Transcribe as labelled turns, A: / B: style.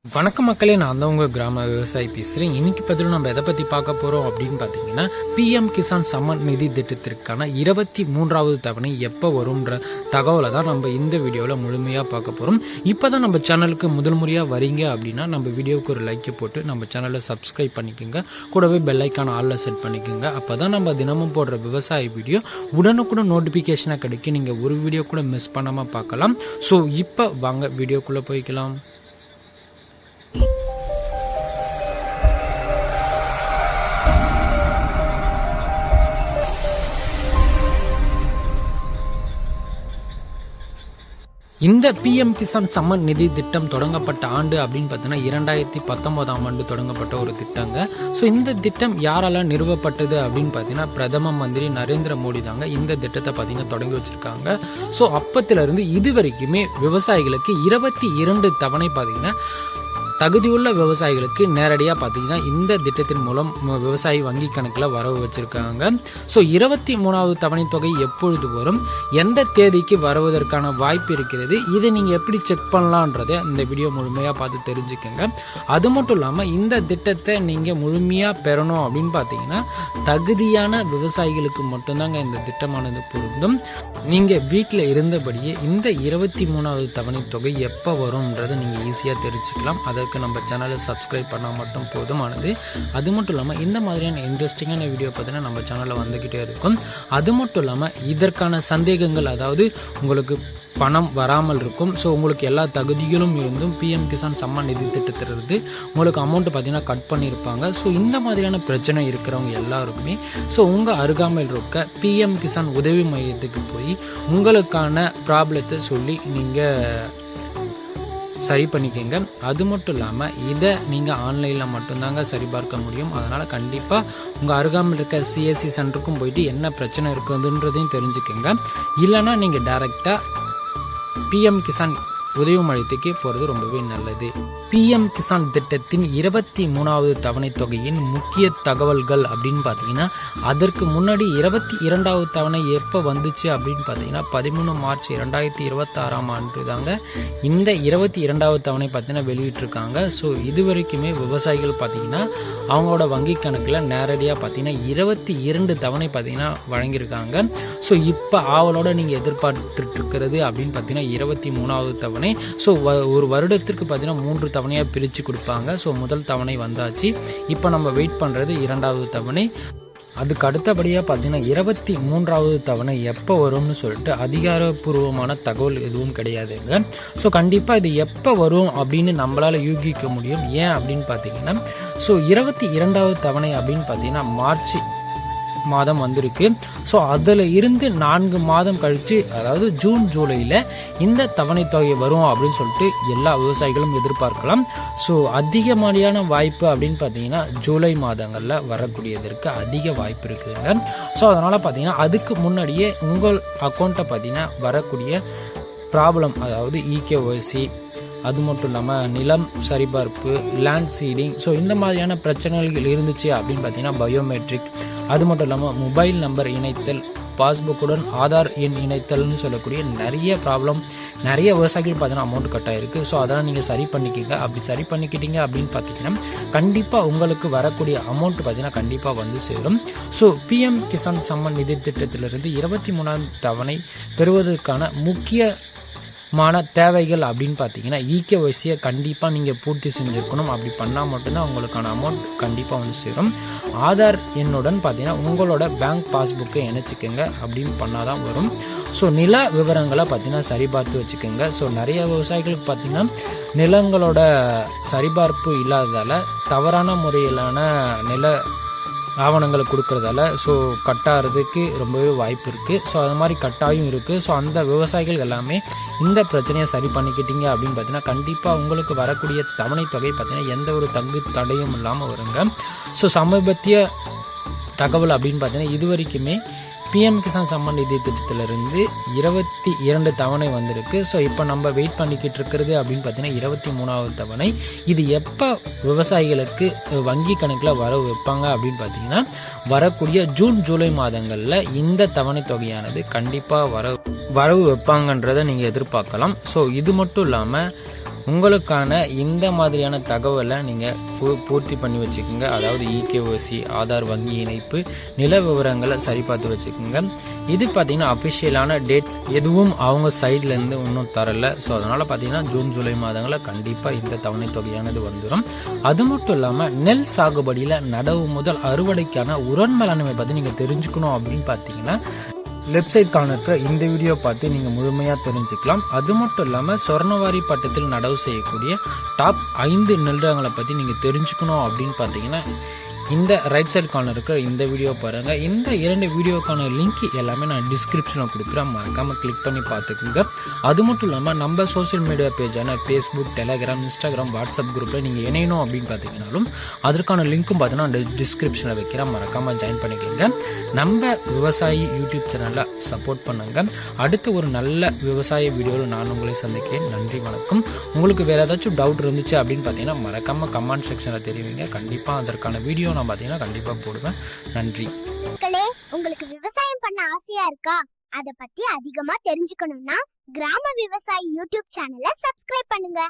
A: வணக்க மக்களே, நான் தான் உங்கள் கிராம விவசாயி பேசுகிறேன். இன்னைக்கு பதில் நம்ம எதை பற்றி பார்க்க போகிறோம் அப்படின்னு பார்த்தீங்கன்னா, பிஎம் கிசான் சம்மன் நிதி திட்டத்திற்கான 23வது தவணை எப்போ வரும்ன்ற தகவலை தான் நம்ம இந்த வீடியோவில் முழுமையாக பார்க்க போகிறோம். இப்போ தான் நம்ம சேனலுக்கு முதல் முறையாக வரீங்க அப்படின்னா நம்ம வீடியோவுக்கு ஒரு லைக்கை போட்டு நம்ம சேனலை சப்ஸ்கிரைப் பண்ணிக்கோங்க. கூடவே பெல்லைக்கான ஆளில் செட் பண்ணிக்கோங்க. அப்போ தான் நம்ம தினமும் போடுற விவசாய வீடியோ உடனுக்குடன் நோட்டிஃபிகேஷனாக கிடைக்கும். நீங்கள் ஒரு வீடியோ கூட மிஸ் பண்ணாமல் பார்க்கலாம். ஸோ இப்போ வாங்க வீடியோக்குள்ளே போய்க்கலாம். இந்த பிஎம் கிசான் சம்மன் நிதி திட்டம் தொடங்கப்பட்ட ஆண்டு அப்படின்னு பார்த்தீங்கன்னா 2019ஆம் ஆண்டு தொடங்கப்பட்ட ஒரு திட்டங்க. ஸோ இந்த திட்டம் யாரால நிறுவப்பட்டது அப்படின்னு பார்த்தீங்கன்னா பிரதம மந்திரி நரேந்திர மோடி தாங்க இந்த திட்டத்தை பார்த்தீங்கன்னா தொடங்கி வச்சிருக்காங்க. ஸோ அப்பத்திலிருந்து இது வரைக்குமே விவசாயிகளுக்கு 22 தவணை பார்த்தீங்கன்னா தகுதியுள்ள விவசாயிகளுக்கு நேரடியாக பார்த்தீங்கன்னா இந்த திட்டத்தின் மூலம் விவசாயி வங்கி கணக்கில் வரவு வச்சிருக்காங்க. ஸோ 23வது தவணை தொகை எப்பொழுது வரும், எந்த தேதிக்கு வருவதற்கான வாய்ப்பு இருக்கிறது, இதை நீங்கள் எப்படி செக் பண்ணலான்றதை இந்த வீடியோ முழுமையாக பார்த்து தெரிஞ்சுக்கோங்க. அது மட்டும் இல்லாமல் இந்த திட்டத்தை நீங்கள் முழுமையாக பெறணும் அப்படின்னு பார்த்தீங்கன்னா தகுதியான விவசாயிகளுக்கு மட்டும்தாங்க இந்த திட்டமானது பொருந்தும். நீங்கள் வீட்டில் இருந்தபடியே இந்த 23வது தவணை தொகை எப்போ வரும்ன்றதை நீங்கள் ஈஸியாக தெரிஞ்சுக்கலாம். அதற்கு நம்ம சேனலை சப்ஸ்கிரைப் பண்ணால் மட்டும் போதுமானது. அது மட்டும் இல்லாமல் இந்த மாதிரியான இன்ட்ரெஸ்டிங்கான வீடியோ பார்த்தீங்கன்னா நம்ம சேனலில் வந்துக்கிட்டே இருக்கும். அது மட்டும் இல்லாமல் இதற்கான சந்தேகங்கள், அதாவது உங்களுக்கு பணம் வராமல் இருக்கும், ஸோ உங்களுக்கு எல்லா தகுதிகளும் இருந்தும் பிஎம் கிசான் சம்மான் நிதி திட்டத்திலிருந்து உங்களுக்கு அமௌண்ட் பார்த்தீங்கன்னா கட் பண்ணியிருப்பாங்க. ஸோ இந்த மாதிரியான பிரச்சனை இருக்கிறவங்க எல்லாருமே ஸோ உங்கள் அருகாமையில் இருக்க பிஎம் கிசான் உதவி மையத்துக்கு போய் உங்களுக்கான ப்ராப்ளத்தை சொல்லி நீங்கள் சரி பண்ணிக்கோங்க. அது மட்டும் இல்லாமல் இதை நீங்கள் ஆன்லைனில் மட்டும்தாங்க சரிபார்க்க முடியும். அதனால் கண்டிப்பாக உங்கள் அருகாமையில் இருக்க சிஎஸ்சி சென்டருக்கும் போயிட்டு என்ன பிரச்சனை இருக்குதுன்றதையும் தெரிஞ்சுக்கோங்க. இல்லைனா நீங்கள் டைரெக்டாக பிஎம் கிசான் உதவி மையத்துக்கு போகிறது ரொம்பவே நல்லது. பிஎம் கிசான் திட்டத்தின் 23வது தவணை தொகையின் முக்கிய தகவல்கள் அப்படின்னு பார்த்தீங்கன்னா, அதற்கு முன்னாடி 22வது தவணை எப்போ வந்துச்சு அப்படின்னு பார்த்தீங்கன்னா 13 மார்ச் 2026ஆம் ஆண்டு தாங்க இந்த 22வது தவணை பார்த்தீங்கன்னா வெளியிட்டிருக்காங்க. ஸோ இது வரைக்குமே விவசாயிகள் பார்த்தீங்கன்னா அவங்களோட வங்கி கணக்கில் நேரடியாக பார்த்தீங்கன்னா 22 தவணை பார்த்தீங்கன்னா வழங்கியிருக்காங்க. ஸோ இப்போ ஆவலோட நீங்கள் எதிர்பார்த்துட்டு இருக்கிறது அப்படின்னு பார்த்தீங்கன்னா 23வது தவணை. ஸோ ஒரு வருடத்திற்கு பார்த்தீங்கன்னா 3 தவணையாக பிரித்து கொடுப்பாங்க. ஸோ முதல் தவணை வந்தாச்சு. இப்போ நம்ம வெயிட் பண்ணுறது 2வது தவணை. அதுக்கு அடுத்தபடியாக பார்த்தீங்கன்னா 23வது தவணை எப்போ வரும்னு சொல்லிட்டு அதிகாரப்பூர்வமான தகவல் எதுவும் கிடையாதுங்க. ஸோ கண்டிப்பாக இது எப்போ வரும் அப்படின்னு நம்மளால் யூகிக்க முடியும். ஏன் அப்படின்னு பார்த்தீங்கன்னா, ஸோ 22வது தவணை அப்படின்னு பார்த்தீங்கன்னா மார்ச் மாதம் வந்திருக்கு. ஸோ அதில் இருந்து 4 மாதம் கழித்து, அதாவது ஜூன் ஜூலையில் இந்த தவணை தொகை வரும் அப்படின்னு சொல்லிட்டு எல்லா விவசாயிகளும் எதிர்பார்க்கலாம். ஸோ அதிகமான வாய்ப்பு அப்படின்னு பார்த்தீங்கன்னா ஜூலை மாதங்களில் வரக்கூடியதற்கு அதிக வாய்ப்பு இருக்குதுங்க. ஸோ அதனால் பார்த்தீங்கன்னா அதுக்கு முன்னாடியே உங்கள் அக்கௌண்ட்டை பார்த்தீங்கன்னா வரக்கூடிய ப்ராப்ளம், அதாவது இகேஒய்சி, அது மட்டும் இல்லாமல் நிலம் சரிபார்ப்பு, லேண்ட் சீடிங், ஸோ இந்த மாதிரியான பிரச்சனைகள் இருந்துச்சு அப்படின்னு பார்த்தீங்கன்னா பயோமெட்ரிக், அது மட்டும் இல்லாமல் மொபைல் நம்பர் இணைத்தல், பாஸ்புக்குடன் ஆதார் எண் இணைத்தல்னு சொல்லக்கூடிய நிறைய ப்ராப்ளம், நிறைய விவசாயிகள் பார்த்தீங்கன்னா அமௌண்ட் கட் ஆகிருக்கு. ஸோ அதெல்லாம் நீங்கள் சரி பண்ணிக்கிங்க. அப்படி சரி பண்ணிக்கிட்டீங்க அப்படின்னு பார்த்தீங்கன்னா கண்டிப்பாக உங்களுக்கு வரக்கூடிய அமௌண்ட் பார்த்தீங்கன்னா கண்டிப்பாக வந்து சேரும். ஸோ பிஎம் கிசான் சம்மன் நிதி திட்டத்திலிருந்து 23ஆம் தவணை பெறுவதற்கான முக்கியமான தேவைகள் அப்படின்னு பார்த்தீங்கன்னா இகேஒய்சியை கண்டிப்பாக நீங்கள் பூர்த்தி செஞ்சுருக்கணும். அப்படி பண்ணால் மட்டும்தான் உங்களுக்கான அமௌண்ட் கண்டிப்பாக வந்து சேரும். ஆதார் எண்ணுடன் பார்த்தீங்கன்னா உங்களோட பேங்க் பாஸ்புக்கை இணைச்சிக்கோங்க. அப்படின்னு பண்ணால் தான் வரும். ஸோ நில விவரங்களை பார்த்தீங்கன்னா சரிபார்த்து வச்சுக்கோங்க. ஸோ நிறைய விவசாயிகளுக்கு பார்த்தீங்கன்னா நிலங்களோட சரிபார்ப்பு இல்லாததால் தவறான முறையிலான நில ஆவணங்களை கொடுக்கறதால ஸோ கட்டாகிறதுக்கு ரொம்பவே வாய்ப்பு இருக்குது. ஸோ அது மாதிரி கட்டாயும் இருக்குது. ஸோ அந்த விவசாயிகள் எல்லாமே இந்த பிரச்சனையை சரி பண்ணிக்கிட்டீங்க அப்படின்னு பார்த்தீங்கன்னா கண்டிப்பாக உங்களுக்கு வரக்கூடிய தவணை தொகை பார்த்தீங்கன்னா எந்த ஒரு தடையும் இல்லாமல் வருங்க. ஸோ சமீபத்திய தகவல் அப்படின்னு பார்த்தீங்கன்னா இது வரைக்குமே பிஎம் கிசான் சம்மான் நிதி திட்டத்திலிருந்து 22 தவணை வந்திருக்கு. ஸோ இப்போ நம்ம வெயிட் பண்ணிக்கிட்டு இருக்கிறது அப்படின்னு பார்த்தீங்கன்னா 23வது தவணை. இது எப்போ விவசாயிகளுக்கு வங்கி கணக்கில் வரவு வைப்பாங்க அப்படின்னு பார்த்தீங்கன்னா வரக்கூடிய ஜூன் ஜூலை மாதங்களில் இந்த தவணை தொகையானது கண்டிப்பாக வரவு வைப்பாங்கன்றதை நீங்கள் எதிர்பார்க்கலாம். ஸோ இது மட்டும் இல்லாமல் உங்களுக்கான இந்த மாதிரியான தகவலை நீங்கள் பூர்த்தி பண்ணி வச்சுக்கோங்க. அதாவது இகேஒசி, ஆதார் வங்கி இணைப்பு, நில விவரங்களை சரி பார்த்து வச்சுக்கோங்க. இது பார்த்தீங்கன்னா அஃபிஷியலான டேட் எதுவும் அவங்க சைட்லேருந்து இன்னும் தரல. ஸோ அதனால் பார்த்தீங்கன்னா ஜூன் ஜூலை மாதங்களில் கண்டிப்பாக இந்த தவணை தொகையானது வந்துடும். அது மட்டும் இல்லாமல் நெல் சாகுபடியில் நடவு முதல் அறுவடைக்கான உரன் மேலாண்மை பற்றி நீங்கள் தெரிஞ்சுக்கணும் அப்படின்னு பார்த்தீங்கன்னா லெஃப்ட் சைட் கார்னர் இருக்கிற இந்த வீடியோ பார்த்து நீங்கள் முழுமையாக தெரிஞ்சுக்கலாம். அது மட்டும் இல்லாமல் சொர்ணவாரி பட்டத்தில் நடவு செய்யக்கூடிய டாப் 5 நெல் ரகங்களை பற்றி நீங்கள் தெரிஞ்சுக்கணும் அப்படின்னு பார்த்தீங்கன்னா இந்த ரைட் சைட் கார்னர் இருக்கிற இந்த வீடியோ பாருங்கள். இந்த 2 வீடியோக்கான லிங்க் எல்லாமே நான் டிஸ்கிரிப்ஷனில் கொடுக்குறேன், மறக்காமல் கிளிக் பண்ணி பார்த்துக்குங்க. அது மட்டும் இல்லாமல் நம்ம சோஷியல் மீடியா பேஜான ஃபேஸ்புக், டெலகிராம், இன்ஸ்டாகிராம், வாட்ஸ்அப் குரூப்பில் நீங்கள் இணையணும் அப்படின்னு பார்த்தீங்கன்னாலும் அதற்கான லிங்க்கும் பார்த்தீங்கன்னா டிஸ்கிரிப்ஷனில் வைக்கிறேன், மறக்காமல் ஜாயின் பண்ணிக்கோங்க. நம்ம விவசாயி யூடியூப் சேனலை சப்போர்ட் பண்ணுங்க. அடுத்து ஒரு நல்ல விவசாய வீடியோவில் நான் உங்களை சந்திக்கிறேன். நன்றி, வணக்கம். உங்களுக்கு வேறு ஏதாச்சும் டவுட் இருந்துச்சு அப்படின்னு பார்த்தீங்கன்னா மறக்காமல் கமெண்ட் செக்ஷனில் தெரிவிங்க. கண்டிப்பாக அதற்கான வீடியோ நான் பார்த்தீங்கன்னா கண்டிப்பாக போடுவேன். நன்றி.
B: உங்களுக்கு விவசாயம் பண்ண ஆசையா இருக்கா? அத பத்தி அதிகமா தெரிஞ்சுக்கணும்னா கிராம விவசாயி யூடியூப் சேனலை சப்ஸ்கிரைப் பண்ணுங்க.